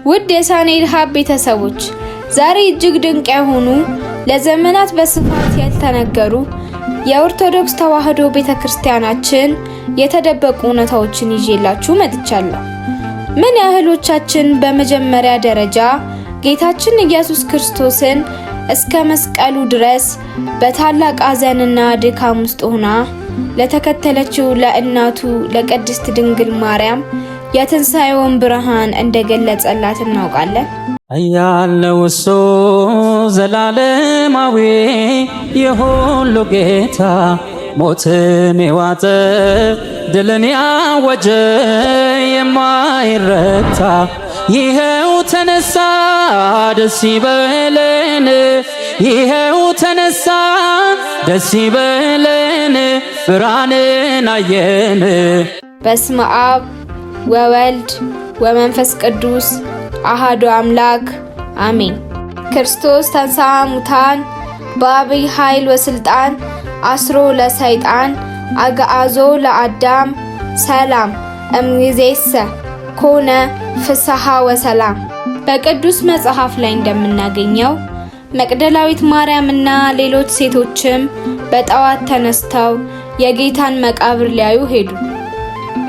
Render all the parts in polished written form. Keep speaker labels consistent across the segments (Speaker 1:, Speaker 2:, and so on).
Speaker 1: ውድ የሳኔል ሀብ ቤተሰቦች ዛሬ እጅግ ድንቅ የሆኑ ለዘመናት በስፋት ያልተነገሩ የኦርቶዶክስ ተዋሕዶ ቤተክርስቲያናችን የተደበቁ እውነታዎችን ይዤላችሁ መጥቻለሁ። ምን ያህሎቻችን በመጀመሪያ ደረጃ ጌታችን ኢየሱስ ክርስቶስን እስከ መስቀሉ ድረስ በታላቅ ሐዘንና ድካም ውስጥ ሆና ለተከተለችው ለእናቱ ለቅድስት ድንግል ማርያም የትንሣኤውን ብርሃን እንደገለጸላት እናውቃለን?
Speaker 2: ያለው እሱ ዘላለማዊ የሁሉ ጌታ ሞትን የዋጠ ድልን ያወጀ የማይረታ ይሄው ተነሳ ደስ ይበለን፣ ይሄው ተነሳ ደስ ይበለን፣ ብርሃንን አየን።
Speaker 1: በስመ አብ ወወልድ ወመንፈስ ቅዱስ አሐዱ አምላክ አሜን። ክርስቶስ ተንሥአ እሙታን በአብይ ኃይል ወስልጣን አስሮ ለሰይጣን አግዓዞ ለአዳም ሰላም እምይእዜሰ ኮነ ፍስሐ ወሰላም። በቅዱስ መጽሐፍ ላይ እንደምናገኘው መቅደላዊት ማርያምና ሌሎች ሴቶችም በጠዋት ተነስተው የጌታን መቃብር ሊያዩ ሄዱ።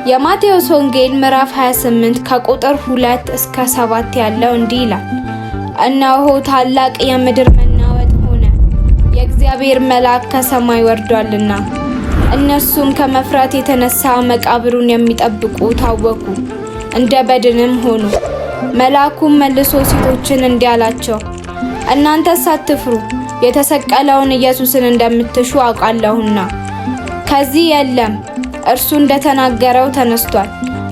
Speaker 1: የማቴዎስ ወንጌል ምዕራፍ 28 ከቁጥር 2 እስከ 7 ያለው እንዲህ ይላል። እነሆ ታላቅ የምድር መናወጥ ሆነ፣ የእግዚአብሔር መልአክ ከሰማይ ወርዷልና። እነሱም ከመፍራት የተነሳ መቃብሩን የሚጠብቁ ታወኩ፣ እንደ በድንም ሆኑ። መልአኩም መልሶ ሴቶችን እንዲህ አላቸው፣ እናንተስ አትፍሩ፣ የተሰቀለውን ኢየሱስን እንደምትሹ አውቃለሁና ከዚህ የለም፣ እርሱ እንደተናገረው ተነስቷል።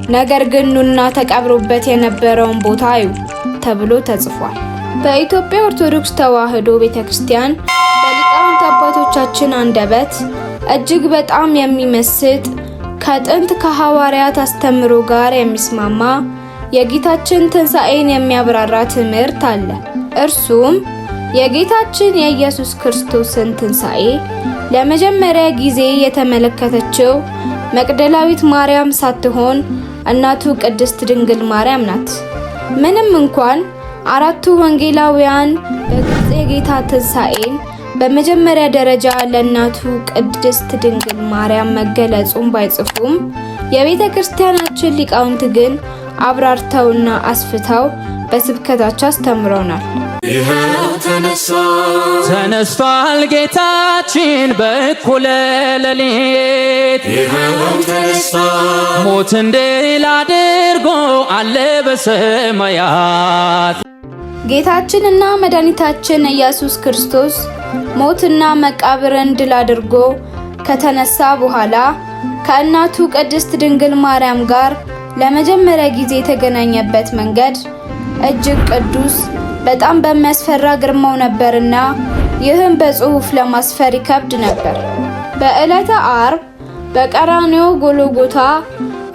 Speaker 1: ነገር ግን ኑና ተቀብሮበት የነበረውን ቦታ እዩ ተብሎ ተጽፏል። በኢትዮጵያ ኦርቶዶክስ ተዋሕዶ ቤተክርስቲያን በሊቃውንት አባቶቻችን አንደበት እጅግ በጣም የሚመስጥ ከጥንት ከሐዋርያት አስተምሮ ጋር የሚስማማ የጌታችን ትንሣኤን የሚያብራራ ትምህርት አለ። እርሱም የጌታችን የኢየሱስ ክርስቶስን ትንሣኤ ለመጀመሪያ ጊዜ የተመለከተችው መቅደላዊት ማርያም ሳትሆን እናቱ ቅድስት ድንግል ማርያም ናት። ምንም እንኳን አራቱ ወንጌላውያን በግልጽ የጌታ ትንሣኤን በመጀመሪያ ደረጃ ለእናቱ ቅድስት ድንግል ማርያም መገለጹን ባይጽፉም የቤተ ክርስቲያናችን ሊቃውንት ግን አብራርተውና አስፍተው በስብከታቸው አስተምረውናል።
Speaker 2: ይሄው ተነስቷል ጌታችን በእኩለ ሌሊት፣ ይሄው ተነስቷል ሞትን ድል አድርጎ አለ በሰማያት።
Speaker 1: ጌታችንና መድኃኒታችን ኢየሱስ ክርስቶስ ሞትና መቃብርን ድል አድርጎ ከተነሳ በኋላ ከእናቱ ቅድስት ድንግል ማርያም ጋር ለመጀመሪያ ጊዜ የተገናኘበት መንገድ እጅግ ቅዱስ በጣም በሚያስፈራ ግርማው ነበርና ይህም በጽሑፍ ለማስፈር ይከብድ ነበር። በዕለተ ዓርብ በቀራንዮ ጎልጎታ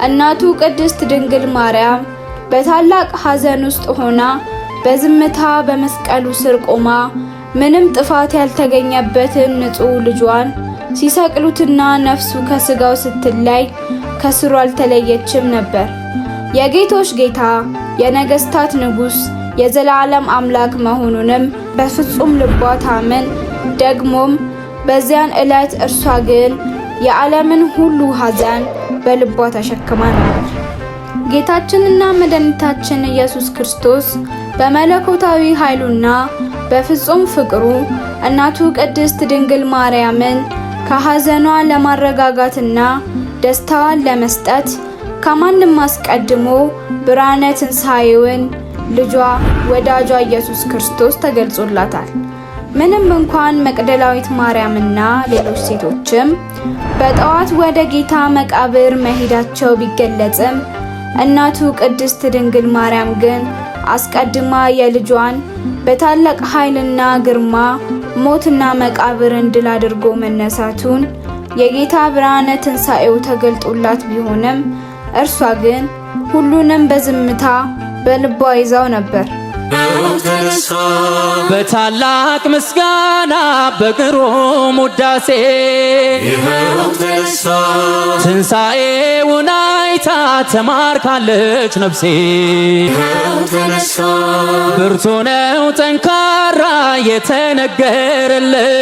Speaker 1: እናቱ ቅድስት ድንግል ማርያም በታላቅ ሐዘን ውስጥ ሆና በዝምታ በመስቀሉ ስር ቆማ ምንም ጥፋት ያልተገኘበትን ንጹሕ ልጇን ሲሰቅሉትና ነፍሱ ከስጋው ስትለይ ከስሩ አልተለየችም ነበር። የጌቶች ጌታ የነገስታት ንጉስ የዘላለም አምላክ መሆኑንም በፍጹም ልቧ ታምን። ደግሞም በዚያን ዕለት እርሷ ግን የዓለምን ሁሉ ሐዘን በልቧ ተሸክማ ነበር። ጌታችንና መድኃኒታችን ኢየሱስ ክርስቶስ በመለኮታዊ ኃይሉና በፍጹም ፍቅሩ እናቱ ቅድስት ድንግል ማርያምን ከሐዘኗ ለማረጋጋትና ደስታዋን ለመስጠት ከማንም አስቀድሞ ብርሃነ ትንሣኤውን ልጇ ወዳጇ ኢየሱስ ክርስቶስ ተገልጾላታል። ምንም እንኳን መቅደላዊት ማርያምና ሌሎች ሴቶችም በጠዋት ወደ ጌታ መቃብር መሄዳቸው ቢገለጽም እናቱ ቅድስት ድንግል ማርያም ግን አስቀድማ የልጇን በታላቅ ኃይልና ግርማ ሞትና መቃብርን ድል አድርጎ መነሳቱን የጌታ ብርሃነ ትንሣኤው ተገልጦላት ቢሆንም እርሷ ግን ሁሉንም በዝምታ በልቧ ይዛው ነበር።
Speaker 2: በታላቅ ምስጋና በግሩም ውዳሴ ትንሣኤውን አይታ ተማርካለች ነፍሴ። ብርቱ ነው ጠንካራ የተነገረለት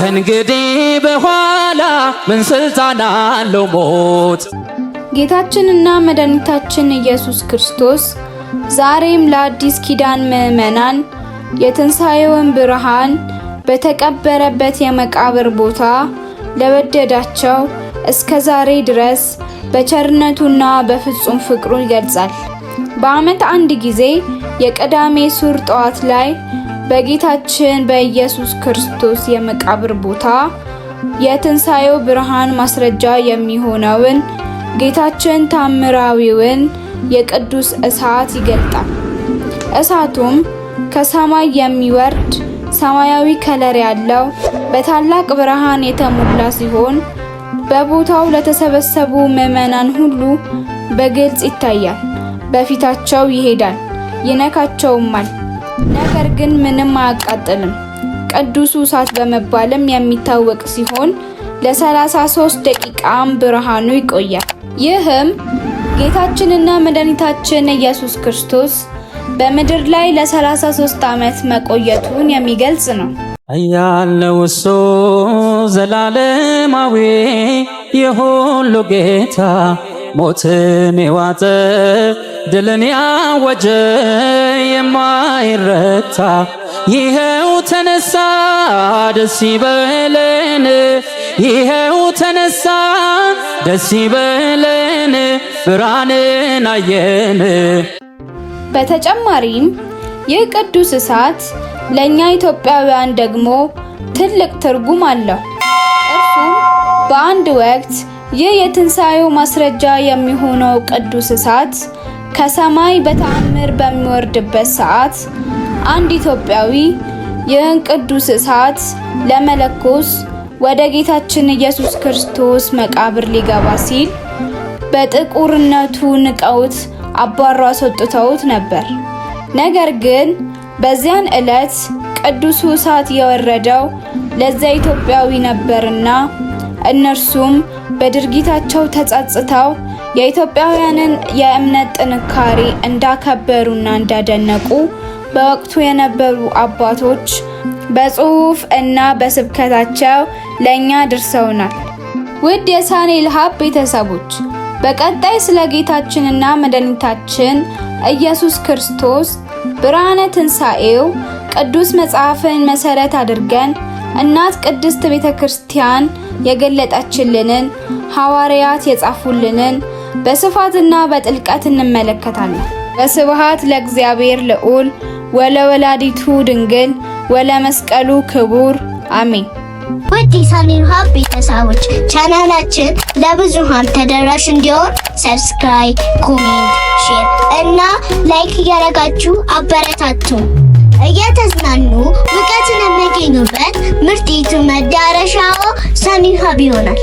Speaker 2: ከእንግዲህ በኋላ ምን ስልጣን አለው ሞት?
Speaker 1: ጌታችንና መድኃኒታችን ኢየሱስ ክርስቶስ ዛሬም ለአዲስ ኪዳን ምዕመናን የትንሣኤውን ብርሃን በተቀበረበት የመቃብር ቦታ ለወደዳቸው እስከ ዛሬ ድረስ በቸርነቱና በፍጹም ፍቅሩ ይገልጻል። በዓመት አንድ ጊዜ የቅዳሜ ሱር ጠዋት ላይ በጌታችን በኢየሱስ ክርስቶስ የመቃብር ቦታ የትንሣኤው ብርሃን ማስረጃ የሚሆነውን ጌታችን ታምራዊውን የቅዱስ እሳት ይገልጣል። እሳቱም ከሰማይ የሚወርድ ሰማያዊ ከለር ያለው በታላቅ ብርሃን የተሞላ ሲሆን በቦታው ለተሰበሰቡ ምዕመናን ሁሉ በግልጽ ይታያል። በፊታቸው ይሄዳል፣ ይነካቸውማል። ነገር ግን ምንም አያቃጥልም። ቅዱሱ እሳት በመባልም የሚታወቅ ሲሆን ለ33 ደቂቃም ብርሃኑ ይቆያል። ይህም ጌታችንና መድኃኒታችን ኢየሱስ ክርስቶስ በምድር ላይ ለ33 ዓመት መቆየቱን የሚገልጽ ነው።
Speaker 2: ያለው እሱ ዘላለማዊ የሁሉ ጌታ ሞትን የዋጠ ድልን ያወጀ የማይረታ ይሄው ተነሳ ደስ ይበለን፣ ይሄው ተነሳ ደስ ይበለን ብርሃንን አየን።
Speaker 1: በተጨማሪም ይህ ቅዱስ እሳት ለኛ ኢትዮጵያውያን ደግሞ ትልቅ ትርጉም አለው። እርሱም በአንድ ወቅት ይህ የትንሣኤው ማስረጃ የሚሆነው ቅዱስ እሳት ከሰማይ በተአምር በሚወርድበት ሰዓት አንድ ኢትዮጵያዊ ይህን ቅዱስ እሳት ለመለኮስ ወደ ጌታችን ኢየሱስ ክርስቶስ መቃብር ሊገባ ሲል በጥቁርነቱ ንቀውት አባረው አስወጥተውት ነበር። ነገር ግን በዚያን ዕለት ቅዱሱ እሳት የወረደው ለዛ ኢትዮጵያዊ ነበርና እነርሱም በድርጊታቸው ተጸጽተው የኢትዮጵያውያንን የእምነት ጥንካሬ እንዳከበሩና እንዳደነቁ በወቅቱ የነበሩ አባቶች በጽሑፍ እና በስብከታቸው ለኛ ድርሰውናል። ውድ የሳኔል ሀብ ቤተሰቦች በቀጣይ ስለ ጌታችንና መድኃኒታችን ኢየሱስ ክርስቶስ ብርሃነ ትንሣኤው ቅዱስ መጽሐፍን መሰረት አድርገን እናት ቅድስት ቤተክርስቲያን የገለጠችልንን ሐዋርያት የጻፉልንን በስፋትና በጥልቀት እንመለከታለን። ወስብሐት ለእግዚአብሔር ልዑል ወለወላዲቱ ድንግል ወለመስቀሉ ክቡር አሜን።
Speaker 3: ውድ የሳኔል ሀብ ቤተሰቦች ቻናላችን ለብዙሃን ተደራሽ እንዲሆን ሰብስክራይብ፣ ኮሜንት፣ ሼር እና ላይክ እያደረጋችሁ አበረታቱ። እየተዝናኑ እውቀትን የሚያገኙበት ምርጥ ዩቲዩብ መዳረሻው ሳኔል ሀብ ይሆናል።